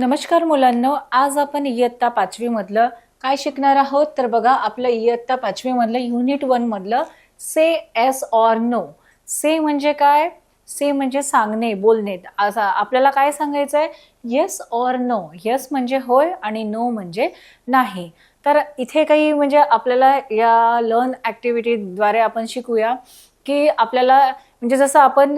नमस्कार मुलांनो, आज आपण इयत्ता 5वी मधलं काय शिकणार आहोत तर बघा, आपलं इयत्ता 5वी मधलं युनिट 1 मधलं से एस ऑर नो. से म्हणजे काय? से म्हणजे सांगणे, बोलणे. असं आपल्याला काय सांगायचं आहे? Yes or no. येस म्हणजे होय आणि नो म्हणजे नाही. तर इथे काही म्हणजे आपल्याला या लर्न ॲक्टिव्हिटीद्वारे आपण शिकूया की आपल्याला म्हणजे जसं आपण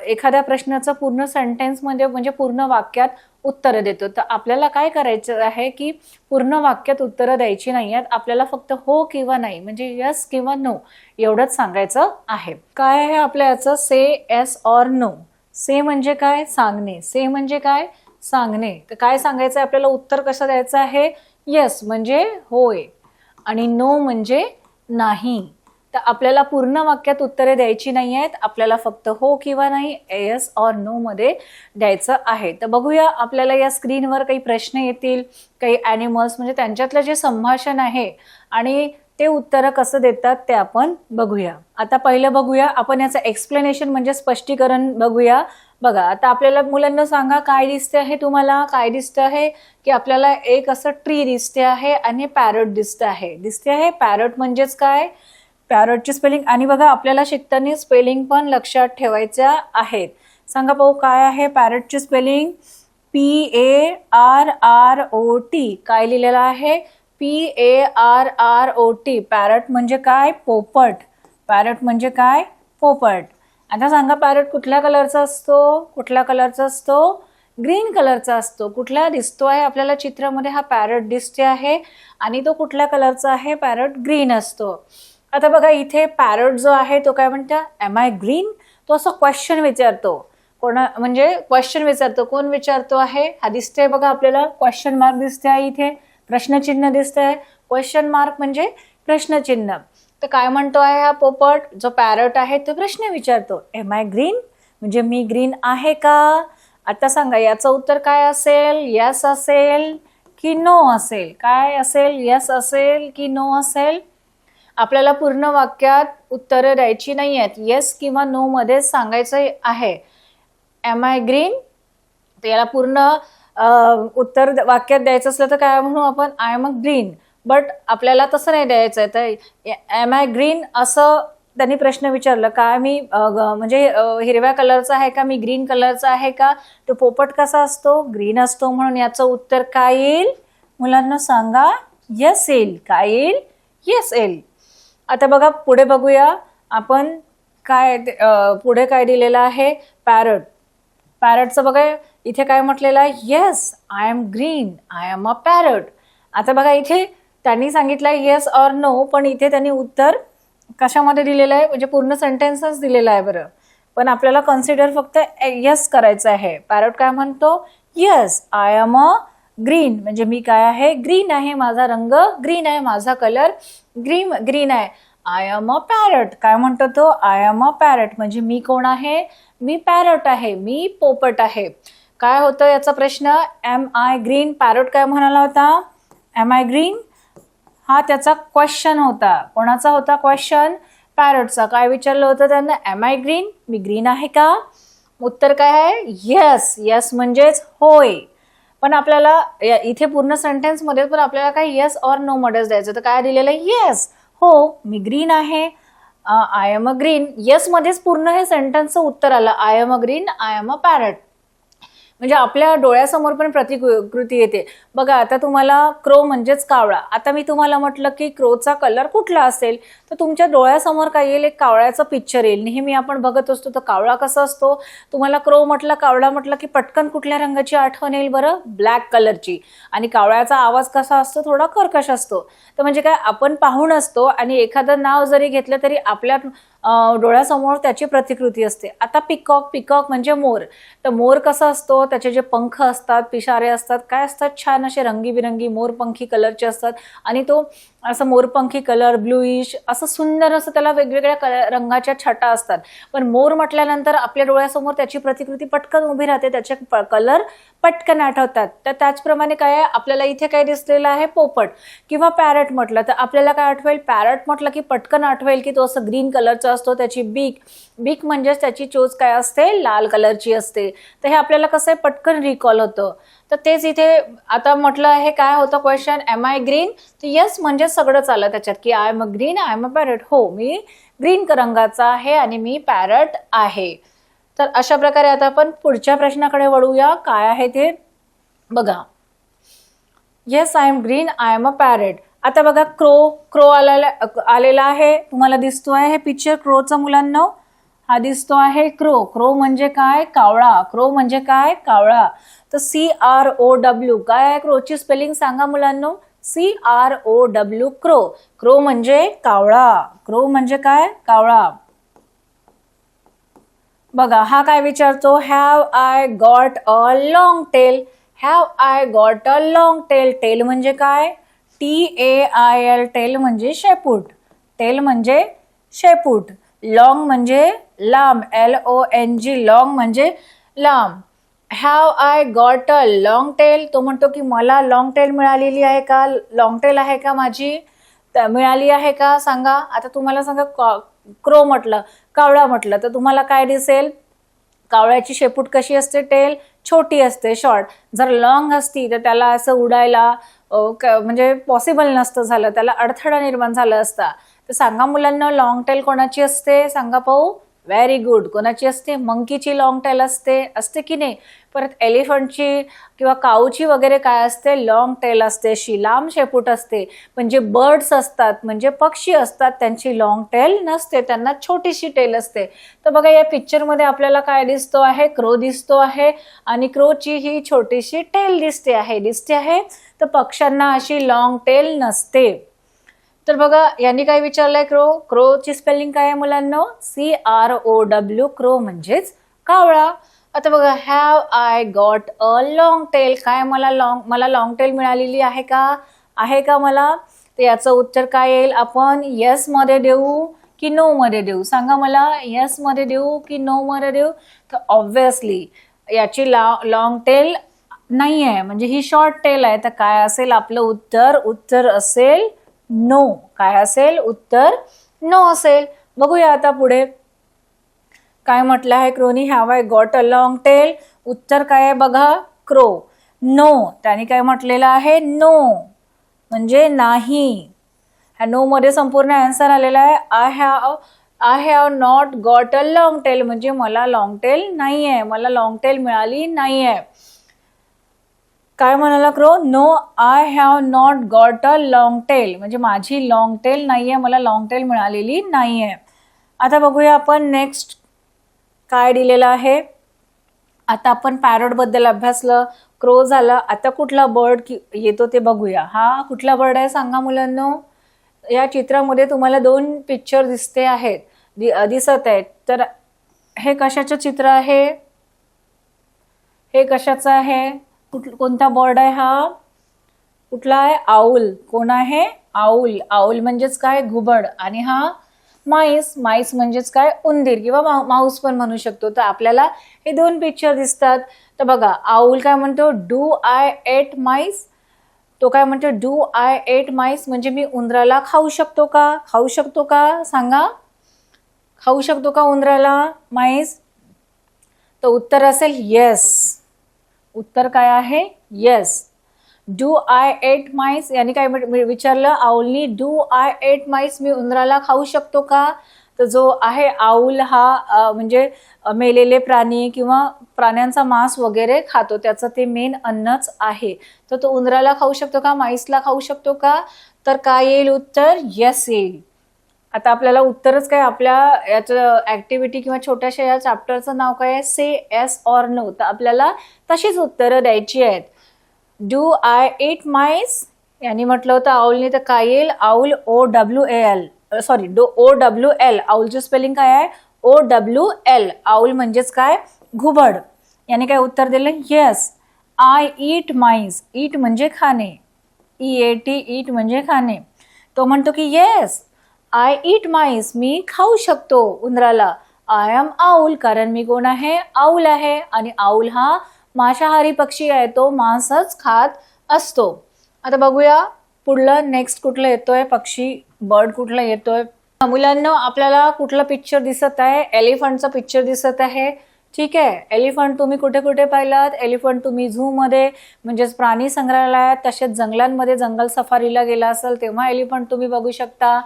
एखाद्या प्रश्नाचं पूर्ण सेंटेन्समध्ये म्हणजे पूर्ण वाक्यात उत्तर देतो, तर आपल्याला काय करायचं आहे की पूर्ण वाक्यात उत्तरं द्यायची नाही आहेत. आपल्याला फक्त हो किंवा नाही म्हणजे यस किंवा नो एवढंच सांगायचं आहे. काय आहे आपल्या याचं? से एस ऑर नो. से म्हणजे काय? सांगणे. से म्हणजे काय? सांगणे. तर काय सांगायचं आहे आपल्याला? उत्तर कसं द्यायचं आहे? यस म्हणजे होय आणि नो म्हणजे नाही. तर आपल्याला पूर्ण वाक्यात उत्तरे द्यायची नाही आहेत. आपल्याला फक्त हो किंवा नाही, येस ऑर नो मध्ये द्यायचं आहे. तर बघूया, आपल्याला या स्क्रीनवर काही प्रश्न येतील, काही ॲनिमल्स म्हणजे त्यांच्यातलं जे संभाषण आहे आणि ते उत्तरं कसं देतात ते आपण बघूया. आता पहिलं बघूया आपण याचं एक्सप्लेनेशन म्हणजे स्पष्टीकरण बघूया. बघा, आता आपल्याला मुलांना सांगा काय दिसते आहे तुम्हाला? काय दिसतं आहे की आपल्याला एक असं ट्री दिसते आहे आणि पॅरट दिसतं आहे. दिसते आहे पॅरट म्हणजेच काय? पॅरटची स्पेलिंग. आणि बघा, आपल्याला शिकताना स्पेलिंग पण लक्षात ठेवायच्या आहेत. सांगा पाहू काय आहे पॅरटची स्पेलिंग? PARROT. काय लिहिलेलं आहे? PARROT. पॅरट म्हणजे काय? पोपट. पॅरट म्हणजे काय? पोपट. आता सांगा पॅरट कुठल्या कलरचा असतो? कुठल्या कलरचा असतो? ग्रीन कलरचा असतो. कुठला दिसतो आहे आपल्याला चित्रामध्ये? हा पॅरट दिसते आहे आणि तो कुठल्या कलरचा आहे? पॅरट ग्रीन असतो. आता बघा, इथे पॅरट जो आहे तो काय म्हणतो? Am I green? तो असं क्वेश्चन विचारतो. म्हणजे क्वेश्चन विचारतो. कोण विचारतो आहे? हा दिसतंय बघा आपल्याला, क्वेश्चन मार्क दिसते आहे इथे, प्रश्नचिन्ह दिसतंय. क्वेश्चन मार्क म्हणजे प्रश्नचिन्ह. तर काय म्हणतो आहे हा पोपट? जो पॅरट आहे तो प्रश्न विचारतो, एम आय ग्रीन म्हणजे मी ग्रीन आहे का? आता सांगा याचं उत्तर काय असेल? यस असेल की नो असेल? काय असेल? यस असेल की नो असेल? आपल्याला पूर्ण वाक्यात उत्तरं द्यायची नाही आहेत. येस किंवा नो मध्ये सांगायचं आहे. Am I green? तर याला पूर्ण उत्तर वाक्यात द्यायचं असलं तर काय म्हणू आपण? I am a green. But आपल्याला तसं नाही द्यायचं आहे. तर एम आय ग्रीन असं त्यांनी प्रश्न विचारलं का मी म्हणजे हिरव्या कलरचा आहे का? मी ग्रीन कलरचा आहे का? तो पोपट कसा असतो? ग्रीन असतो. म्हणून याचं उत्तर काय येईल? मुलांना सांगा. येस येईल. काय येईल? येस येईल. आता बघा पुढे बघूया आपण काय पुढे काय दिलेलं आहे? पॅरट. पॅरटचं बघा इथे काय म्हटलेलं आहे? Yes I am green, I am a parrot. आता बघा इथे त्यांनी सांगितलं येस ऑर नो, पण इथे त्यांनी उत्तर कशामध्ये दिलेलं आहे? म्हणजे पूर्ण सेंटेन्सच दिलेला आहे बरं, पण आपल्याला कन्सिडर फक्त येस करायचं आहे. पॅरट काय म्हणतो? Yes I am a green म्हणजे मी काय आहे? ग्रीन आहे. माझा रंग ग्रीन आहे. माझा कलर ग्रीन आहे. I am a parrot. काय म्हणतो तो? आय एम अ पॅरट म्हणजे मी कोण आहे? मी पॅरट आहे. मी पोपट आहे. काय होतं याचा प्रश्न? M I green. पॅरट काय म्हणाला होता? Am I green. हा त्याचा क्वेश्चन होता. कोणाचा होता क्वेश्चन? पॅरटचा. काय विचारलं होतं त्यांना? Am I green? मी ग्रीन आहे का? उत्तर काय आहे? येस. येस म्हणजेच होय. पण आपल्याला इथे पूर्ण सेंटेन्स मध्ये पण आपल्याला काय येस ऑर नो मध्येच द्यायचं. तर काय दिलेलं आहे? येस, हो मी ग्रीन आहे. I am a green. Yes मध्येच पूर्ण हे सेंटेन्सचं उत्तर आलं. I am a green, I am a parrot. म्हणजे आपल्या डोळ्यासमोर पण प्रतिकृती येते. बघा, आता तुम्हाला क्रो म्हणजेच कावळा. आता मी तुम्हाला म्हटलं की क्रोचा कलर कुठला असेल, तर तुमच्या डोळ्यासमोर काय येईल? एक कावळ्याचं पिक्चर येईल. नेहमी आपण बघत असतो तर कावळा कसा असतो? तुम्हाला क्रो म्हटलं, कावळा म्हटलं की पटकन कुठल्या रंगाची आठवण येईल बरं? ब्लॅक कलरची. आणि कावळ्याचा आवाज कसा असतो? थोडा कर्कश असतो. तर म्हणजे काय, आपण पाहून असतो आणि एखादं नाव जरी घेतलं तरी आपल्या डोळ्यासमोर त्याची प्रतिकृती असते. आता पिकॉक. पिकॉक म्हणजे मोर. तर मोर कसा असतो? त्याचे जे पंख असतात, पिसारे असतात, काय असतात? छान असे रंगीबिरंगी मोरपंखी कलरचे असतात आणि तो असं मोरपंखी कलर, ब्लूइश असं सुंदर असं त्याला वेगवेगळ्या रंगाच्या छटा असतात. पण मोर म्हटल्यानंतर आपल्या डोळ्यासमोर त्याची प्रतिकृती पटकन उभी राहते. त्याचे कलर पटकन आठवतात. तर त्याचप्रमाणे काय आहे आपल्याला इथे काय दिसलेलं आहे? पोपट किंवा पॅरट म्हटलं तर आपल्याला काय आठवेल? पॅरट म्हटलं की पटकन आठवेल की तो असं ग्रीन कलरचा असतो, त्याची बीक म्हणजेच त्याची चोच काय असते, लाल कलरची असते. तर हे आपल्याला कसं आहे पटकन रिकॉल होतं. तर तेच इथे आता म्हटलं आहे, काय होतं क्वेश्चन, एम आय ग्रीन? तर येस म्हणजे सगळंच आलं त्याच्यात की I am a green, I am a parrot. हो, मी ग्रीन रंगाचा आहे आणि मी पॅरट आहे. तर अशा प्रकारे आता आपण पुढच्या प्रश्नाकडे वळूया. काय आहे ते बघा. Yes I am green, I am a parrot. आता बघा क्रो आलेला आहे, तुम्हाला दिसतो आहे हे पिक्चर क्रोचा मुलांना. हा दिसतो आहे क्रो म्हणजे काय, कावळा. क्रो म्हणजे काय, कावळा. तर CROW काय आहे क्रोची स्पेलिंग सांगा मुलांनो. CROW, क्रो म्हणजे कावळा. क्रो म्हणजे काय, कावळा. बघा हा काय विचारतो, have I got a long tail. Have I got a long tail. Tail म्हणजे काय, TAIL, टेल म्हणजे शेपूट. टेल म्हणजे शेपूट. लॉंग म्हणजे लांब, LONG, लॉंग म्हणजे लांब. Have I got a long tail. तो म्हणतो की मला लॉंग टेल मिळालेली आहे का, लॉंग टेल आहे का माझी, मिळाली आहे का सांगा. आता तुम्हाला सांगा, क्रो म्हटलं, कावळा म्हटलं, तर तुम्हाला काय दिसेल, कावळ्याची शेपूट कशी असते, टेल छोटी असते, शॉर्ट. जर लॉंग असती तर त्याला असं उडायला म्हणजे पॉसिबल नसतं झालं, त्याला अडथळा निर्माण झाला असता. तर सांगा मुलांना लॉंग टेल कोणाची असते, सांगा पाहू. व्हेरी गुड, कोणाची असते, मंकीची लॉंग टेल असते की नाही. परत एलिफंटची किंवा काऊची वगैरे काय असते, लॉंग टेल असते, अशी लांब शेपूट असते. पण जे बर्ड्स असतात म्हणजे पक्षी असतात त्यांची लॉंग टेल नसते, त्यांना छोटीशी टेल असते. तर बघा या पिक्चरमध्ये आपल्याला काय दिसतो आहे, क्रो दिसतो आहे आणि क्रोची ही छोटीशी टेल दिसते आहे. तर पक्ष्यांना अशी लॉंग टेल नसते. तर बघा यांनी काय विचारलंय, क्रोची स्पेलिंग काय आहे मुलांना, CROW, क्रो म्हणजेच कावळा. आता बघा, have I got a long tail. काय मला लॉंग टेल मिळालेली आहे का मला. तर याचं उत्तर काय येईल, आपण येस मध्ये देऊ की नो मध्ये देऊ, सांगा मला. येस मध्ये देऊ की नो मध्ये देऊ. तर ऑब्व्हियसली याची लॉंग टेल नाही आहे, म्हणजे ही शॉर्ट टेल आहे. तर काय असेल आपलं उत्तर असेल नो. काय असेल उत्तर, नो असेल. बघूया आता पुढे काय म्हटलं आहे क्रोनी, have I got a long tail. उत्तर काय आहे बघा, क्रो. नो, त्याने काय म्हटलेलं आहे, नो म्हणजे नाही. ह्या नो मध्ये संपूर्ण आन्सर आलेला आहे. I have not got a long tail म्हणजे मला लॉंग टेल नाही आहे, मला लॉंग टेल मिळाली नाही आहे. काय म्हणाला crow, no I have not got a long tail म्हणजे माझी लॉंग टेल नाहीये, मला लॉंग टेल मिळालेली नाहीये. आता बघूया आपण नेक्स्ट काय दिलेलं आहे. आता आपण पॅरट बद्दल अभ्यासलं, क्रो झालं. आता कुठला बर्ड येतो ते बघूया. हा कुठला बर्ड आहे सांगा मुलांनो. या चित्रामध्ये तुम्हाला 2 पिक्चर दिसत आहेत. तर हे कशाचं चित्र आहे, हे कशाचं आहे, कोणता बर्ड आहे हा, कुठला आहे, आऊल. कोण आहे, आऊल. आऊल म्हणजेच काय, घुबड. आणि हा माईस म्हणजेच काय, उंदीर किंवा माऊस पण म्हणू शकतो. तर आपल्याला हे 2 पिक्चर दिसतात. तर बघा आऊल काय म्हणतो, डू आय एट माईस. तो काय म्हणतो, डू आय एट माईस म्हणजे मी उंदराला खाऊ शकतो का सांगा. खाऊ शकतो का उंदराला माईस. तर उत्तर असेल येस. उत्तर काय आहे, yes. Do I eat mice यानी काय विचारलं आऊलनी, डू आय एट माईस मी उंदराला खाऊ शकतो का. तर जो आहे आऊल हा म्हणजे मेलेले प्राणी किंवा प्राण्यांचा मांस वगैरे खातो, त्याचं ते मेन अन्नच आहे. तर तो उंदराला खाऊ शकतो का, माईसला खाऊ शकतो का. तर काय येईल उत्तर, येस येईल. आता आपल्याला उत्तरच काय, आपल्या याचं ऍक्टिव्हिटी किंवा छोट्याशा या चॅप्टरचं नाव काय आहे, से येस ऑर नो. तर आपल्याला तशीच उत्तरं द्यायची आहेत. डू आय एट माईस यांनी म्हटलं होतं आऊलने, तर काय येईल, आऊल OWL, OWL. आऊलची स्पेलिंग काय आहे, OWL. आऊल म्हणजेच काय, घुबड. याने काय उत्तर दिलं, येस आय ईट माईस. ईट म्हणजे खाणे, EAT, ईट म्हणजे खाणे. तो म्हणतो की येस आय ईट माईस, मी खाऊ शकतो उंदराला. आय एम आऊल, कारण मी कोण आहे, आऊल आहे. आणि आऊल हा मांसाहारी पक्षी आहे, तो मांसच खात असतो. आता बघूया पुढलं नेक्स्ट कुठलं येतोय पक्षी, बर्ड कुठला येतोय. मुलांना आपल्याला कुठला पिक्चर दिसत आहे? एलिफंटचा पिक्चर दिसत आहे. ठीक आहे, एलिफंट तुम्ही कुठे कुठे पाहिलात? एलिफंट तुम्ही झू मध्ये म्हणजेच प्राणी संग्रहालयात, तसेच जंगलांमध्ये जंगल सफारीला गेला असाल तेव्हा एलिफंट तुम्ही बघू शकता.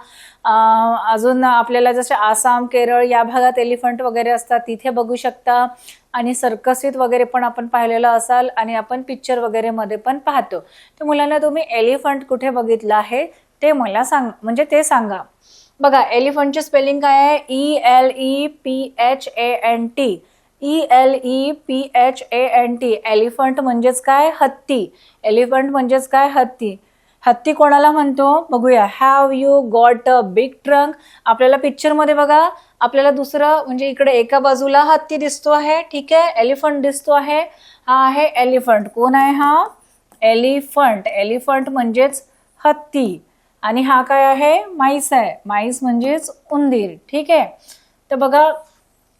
अजून आपल्याला जसे आसाम, केरळ या भागात एलिफंट वगैरे असतात तिथे बघू शकता. आणि सर्कसीत वगैरे पण आपण पाहिलेलं असाल आणि आपण पिक्चर वगैरे मध्ये पण पाहतो. तर मुलांना तुम्ही एलिफंट कुठे बघितलं आहे ते मला म्हणजे ते सांगा. बघा, एलिफंटची स्पेलिंग काय आहे? ELEPHANT. ELEPHANT. एलिफंट म्हणजेच काय? हत्ती. एलिफंट म्हणजेच काय? हत्ती. हत्ती कोणाला म्हणतो बघूया. Have you got a big trunk. आपल्याला पिक्चर मध्ये बघा, आपल्याला दुसरं म्हणजे इकडे एका बाजूला हत्ती दिसतो आहे. ठीक आहे, एलिफंट दिसतो आहे. हा आहे एलिफंट. कोण आहे हा? एलिफंट. एलिफंट म्हणजेच हत्ती. आणि हा काय आहे? माईस आहे. माईस म्हणजेच उंदीर. ठीक आहे, तर बघा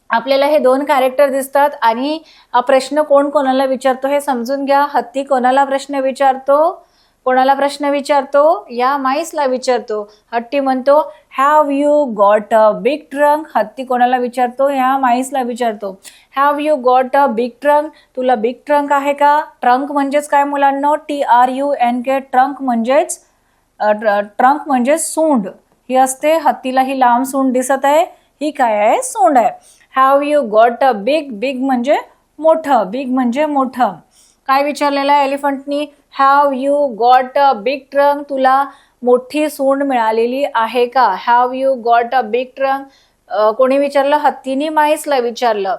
आपल्याला हे दोन कॅरेक्टर दिसतात आणि प्रश्न कोण कोणाला विचारतो हे समजून घ्या. हत्ती कोणाला प्रश्न विचारतो? कोणाला प्रश्न विचारतो? या माईसला विचारतो. हत्ती म्हणतो have you got a big trunk. हत्ती कोणाला विचारतो? या माईसला विचारतो. Have you got a big trunk. तुला बिग ट्रंक आहे का? ट्रंक म्हणजेच काय मुलांना? TRUNK. ट्रंक म्हणजेच सूंड ही असते. हत्तीला ही लांब सूंड दिसत आहे. ही काय आहे? सूंड आहे. Have you got a big. Big म्हणजे मोठं. बिग म्हणजे मोठं. काय विचारलेलं आहे एलिफंटनी? Have you got a big trunk. तुला मोठी सूंड मिळालेली आहे का? Have you got a big trunk. कोणी विचारलं? हत्तीने माईसला विचारलं.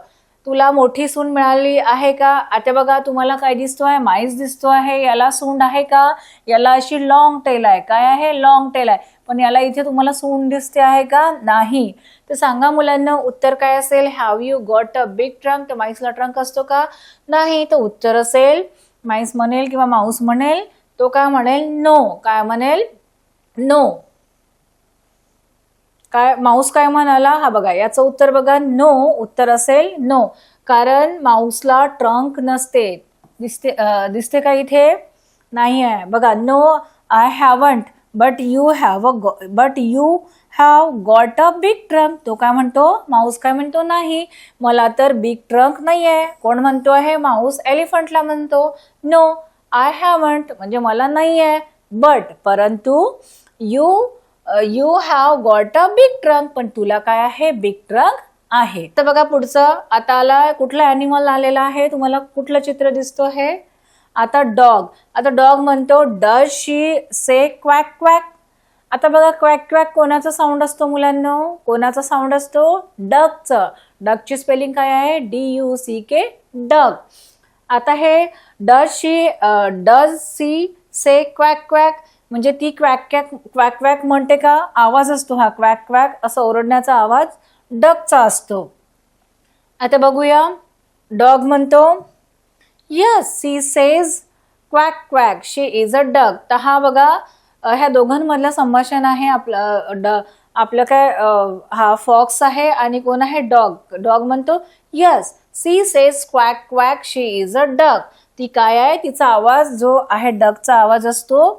तुला मोठी सूंड मिळाली आहे का? आता बघा तुम्हाला काय दिसतो आहे? माईस दिसतो आहे. याला सूंड आहे का? याला अशी लॉंग टेल आहे. काय आहे? लॉंग टेल आहे. पण याला इथे तुम्हाला सूंड दिसते आहे का? नाही. तर सांगा मुलांना उत्तर काय असेल? Have you got a big trunk. तर माईसला ट्रंक असतो का? नाही. तर उत्तर असेल, माईस म्हणेल किंवा माऊस म्हणेल, तो काय म्हणेल? नो. काय म्हणेल? नो. काय माऊस काय म्हणाला? हा बघा, याचं उत्तर बघा, नो. उत्तर असेल नो. कारण माऊसला ट्रंक नसते. दिसते का इथे? नाही आहे. बघा, no I haven't but you have got a big trunk. तो काय म्हणतो? माऊस काय म्हणतो? नाही, मला तर बिग ट्रंक नाही आहे. कोण म्हणतो आहे? माऊस एलिफंटला म्हणतो नो आय हॅवंट म्हणजे मला नाही आहे. बट परंतु you have got a big trunk. पण तुला काय आहे? बिग ट्रंक आहे. तर बघा पुढचं आता आला. कुठला ॲनिमल आलेला आहे? तुम्हाला कुठलं चित्र दिसतो आहे? आता डॉग. आता डॉग म्हणतो डज शी से क्वॅक क्वॅक. आता बघा क्वॅक क्वॅक कोणाचा साऊंड असतो मुलांना? कोणाचा साऊंड असतो? डगचं. डगची स्पेलिंग काय आहे? DUCK. डग. आता हे डज सी से क्वॅक क्वॅक म्हणजे ती क्वॅक क्वॅक म्हणते का? आवाज असतो हा क्वॅक क्वॅक असं ओरडण्याचा आवाज डगचा असतो. आता बघूया. डॉग म्हणतो yes she says quack quack she is a duck. तर हा बघा ह्या दोघांमधलं संभाषण आहे. आपलं काय हा फॉक्स आहे आणि कोण आहे? डॉग. डॉग म्हणतो yes she says quack quack she is a duck. ती काय आहे? तिचा आवाज जो आहे डगचा आवाज असतो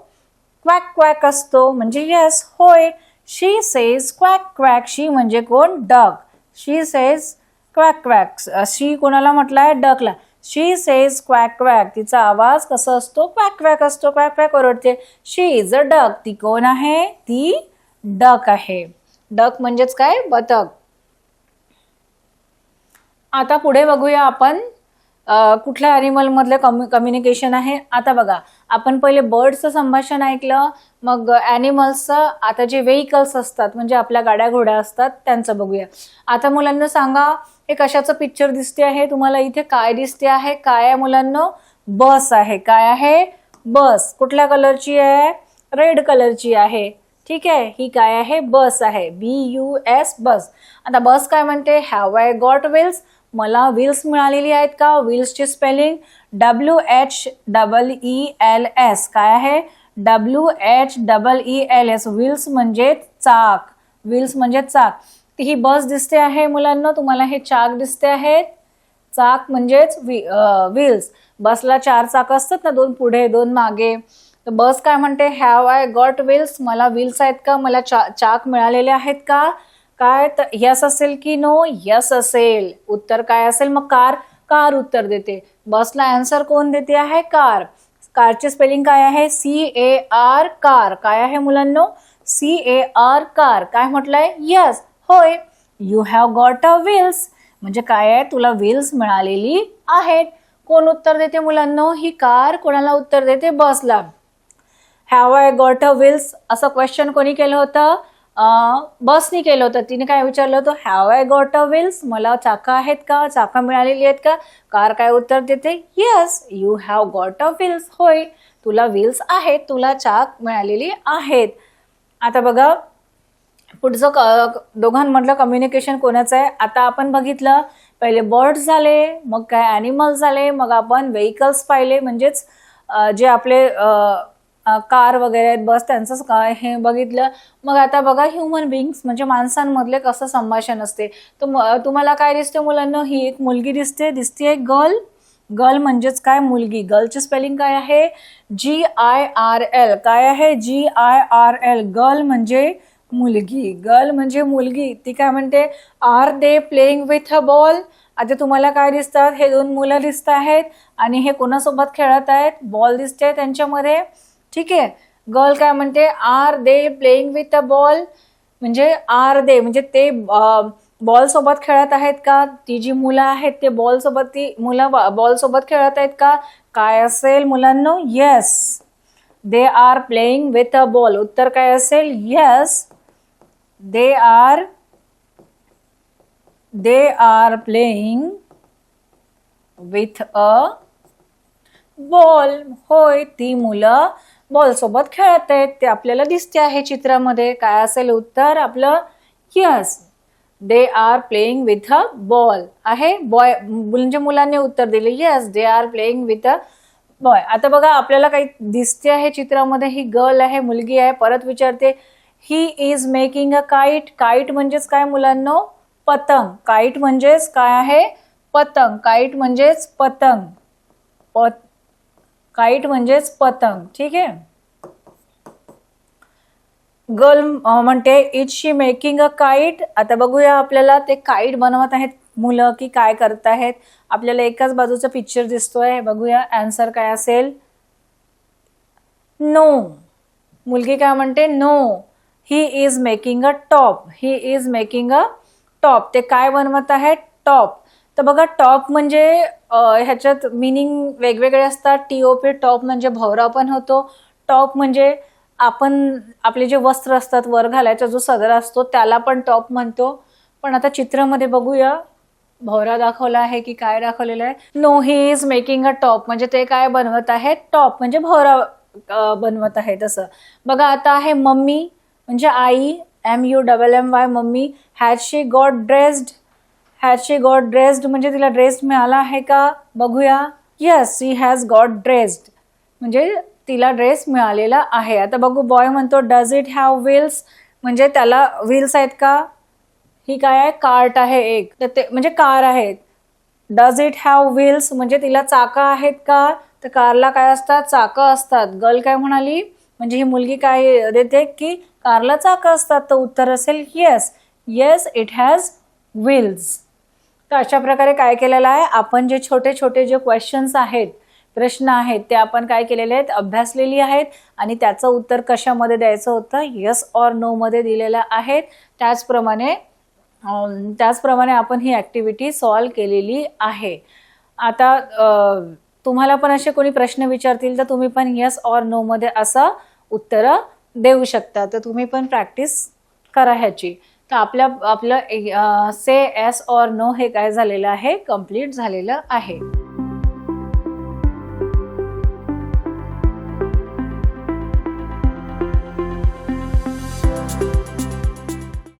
क्वॅक क्वॅक असतो. म्हणजे यस, होय. शी सेज क्वॅक क्वॅक. शी म्हणजे कोण? डग. शी सेज क्वॅक क्वॅक. शी कोणाला म्हटलंय? डगला. शी सेज क्वॅक क्वॅक. तिचा आवाज कसा असतो? क्वॅक क्वॅक असतो. क्वॅक क्वॅक ओरडते. शी इज अ डक. ती कोण आहे? ती डक आहे. डक म्हणजेच काय? बतक. आता पुढे बघूया आपण कुठल्या ॲनिमल मधलं कम्युनिकेशन आहे. आता बघा, आपण पहिले बर्ड्सचं संभाषण ऐकलं, मग ॲनिमल्सचं. आता जे व्हेइकल्स असतात म्हणजे आपल्या गाड्या घोड्या असतात त्यांचं बघूया. आता मुलांना सांगा, हे कशाचं पिक्चर दिसते आहे तुम्हाला? इथे काय दिसते आहे? काय आहे मुलांना? बस आहे. काय आहे? बस. कुठल्या कलरची आहे? रेड कलरची आहे. ठीक आहे, ही काय आहे? बस आहे. BUS बस. आता बस काय म्हणते? Have I got wheels. मला व्हील्स मिळालेली आहेत का? व्हील्सची स्पेलिंग WHEELS. काय आहे? WHEELS. व्हील्स म्हणजे चाक. व्हील्स म्हणजे चाक. ही बस दिसते आहे मुलांना. तुम्हाला हे चाक दिसते आहेत. चाक म्हणजेच व्हील्स. बसला 4 चाक असतात ना, 2 पुढे 2 मागे. तर बस काय म्हणते, हॅव आय गॉट व्हील्स, मला व्हील्स आहेत का, मला चाक मिळालेले आहेत का. काय तर यस असेल की नो, यस असेल. उत्तर काय असेल मग, कार. कार उत्तर देते. बसला आन्सर कोण देते आहे, कार. कारची स्पेलिंग काय आहे, CAR, कार. काय आहे मुलांनो, CAR, कार. काय म्हटलंय, यस, होय. You have got a wheels म्हणजे काय आहे, तुला व्हील्स मिळालेली आहेत. कोण उत्तर देते मुलांनो, ही कार. कोणाला उत्तर देते, बसला. Have I got a wheels असं क्वेश्चन कोणी केलं होतं, बसनी केलं होतं. तिने काय विचारलं होतं, have I got a wheels, मला चाका आहेत का, चाका मिळालेली आहेत का. कार काय उत्तर देते, yes, you have got a wheels, होय, तुला व्हील्स आहेत, तुला चाक मिळालेली आहेत. आता बघा पुढचं दोघांमधलं कम्युनिकेशन कोणाचं आहे. आता आपण बघितलं, पहिले बर्ड्स झाले, मग काय ॲनिमल्स झाले, मग आपण व्हेकल्स पाहिले, म्हणजेच जे आपले कार वगैरे आहेत, बस, त्यांचंच काय हे बघितलं. मग आता बघा ह्युमन बिंग्स म्हणजे माणसांमधले कसं संभाषण असते. तर तुम्हाला काय दिसते मुलांना, ही एक मुलगी दिसते गर्ल. गर्ल म्हणजेच काय, मुलगी. गर्लची स्पेलिंग काय आहे, GIRL. काय आहे, GIRL. गर्ल म्हणजे मुलगी. गर्ल म्हणजे मुलगी. ती काय म्हणते, are they playing with a ball. आता तुम्हाला काय दिसतात, हे दोन मुलं दिसत आहेत आणि हे कोणासोबत खेळत आहेत, बॉल दिसते त्यांच्यामध्ये. ठीक आहे. गर्ल काय म्हणते, are they playing with a ball. म्हणजे आर दे म्हणजे ते बॉल सोबत खेळत आहेत का, ती जी मुलं आहेत ते ती मुलं बॉल सोबत खेळत आहेत का. काय असेल मुलांनो, yes, they are playing with a ball. उत्तर काय असेल, yes, they are playing with a ball. होय, ती मुलं बॉल सोबत खेळत आहेत, ते आपल्याला दिसते आहे चित्रामध्ये. काय असेल उत्तर आपलं, yes, they are playing with a ball आहे. बॉय म्हणजे मुलांनी उत्तर दिले, yes, they are playing with a boy. आता बघा आपल्याला काही दिसते आहे चित्रामध्ये, ही गर्ल आहे, मुलगी आहे. परत विचारते, ही is making a kite. Kite म्हणजेच काय मुलांनो, पतंग. काईट म्हणजेच काय आहे, पतंग. काईट म्हणजेच पतंग. काईट म्हणजेच पतंग. ठीक आहे. गर्ल म्हणते, is she making a kite. आता बघूया आपल्याला ते काईट बनवत आहेत मुलं की काय करत आहेत. आपल्याला एकाच बाजूचा पिक्चर दिसतोय, बघूया आन्सर काय असेल. नो. मुलगी काय म्हणते, no, he is making a top. He is making a top. ते काय बनवत आहेत, टॉप. तर बघा टॉप म्हणजे ह्याच्यात मिनिंग वेगवेगळे असतात. TOP, टॉप म्हणजे भवरा पण होतो. टॉप म्हणजे आपण आपले जे वस्त्र असतात वर घालायचा जो सदर असतो त्याला पण टॉप म्हणतो. पण आता चित्रामध्ये बघूया भवरा दाखवला आहे की काय दाखवलेलं आहे. No, he is making a top म्हणजे ते काय बनवत आहेत, टॉप म्हणजे भवरा बनवत आहे. तसं बघा आता आहे मम्मी म्हणजे आई, MUMMY, mummy. Has she got dressed. Has she got dressed म्हणजे तिला ड्रेस मिळाला आहे का, बघूया. Yes, she has got dressed म्हणजे तिला ड्रेस मिळालेला आहे. आता बघू, बॉय म्हणतो, डज इट हॅव व्हील्स म्हणजे त्याला व्हील्स आहेत का. ही काय आहे, कार्ट आहे एक, तर ते म्हणजे कार आहेत. डज इट हॅव व्हील्स म्हणजे तिला चाका आहेत का, तर कारला काय असतात, चाकं असतात. गर्ल काय म्हणाली म्हणजे ही मुलगी काय देते की कारला चाकं असतात. तर उत्तर असेल yes, yes, it has wheels. तर अशा प्रकारे काय केलेलं आहे, आपण जे छोटे छोटे जे क्वेश्चन्स आहेत, प्रश्न आहेत, ते आपण काय केलेले आहेत, अभ्यासलेली आहेत आणि त्याचं उत्तर कशामध्ये द्यायचं होतं, येस ऑर नो मध्ये दिलेलं आहे. त्याचप्रमाणे आपण ही ॲक्टिव्हिटी सॉल्व केलेली आहे. आता तुम्हाला पण असे कोणी प्रश्न विचारतील तर तुम्ही पण येस ऑर नो मध्ये असं उत्तरं देऊ शकता. तर तुम्ही पण प्रॅक्टिस करा ह्याची. तर आपलं से येस ऑर नो हे काय झालेलं आहे, कंप्लीट झालेलं आहे.